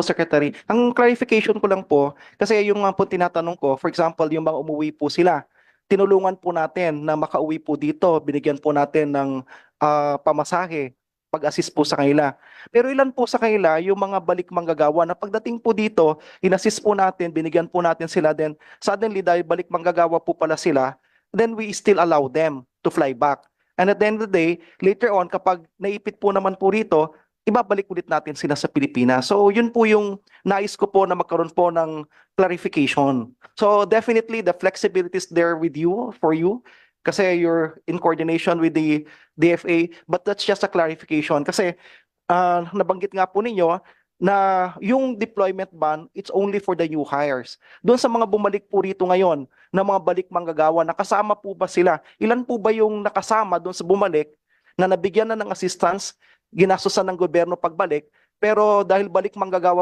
Secretary. Ang clarification ko lang po, kasi yung po tinatanong ko, for example, yung mga umuwi po sila, tinulungan po natin na makauwi po dito, binigyan po natin ng pamasahe, pag-assist po sa kanila. Pero ilan po sa kanila, yung mga balik manggagawa na pagdating po dito, in-assist po natin, binigyan po natin sila, then suddenly dahil balik manggagawa po pala sila, then we still allow them to fly back. And at the end of the day, later on, kapag naipit po naman po rito, ibabalik ulit natin sila sa Pilipinas. So yun po yung nais ko po na magkaroon po ng clarification. So definitely the flexibility is there with you, for you, kasi you're in coordination with the DFA, but that's just a clarification. Kasi nabanggit nga po ninyo na yung deployment ban, it's only for the new hires. Doon sa mga bumalik po rito ngayon, na mga balik manggagawa, nakasama po ba sila? Ilan po ba yung nakasama doon sa bumalik na nabigyan na ng assistance, ginastosan ng gobyerno pagbalik, pero dahil balik manggagawa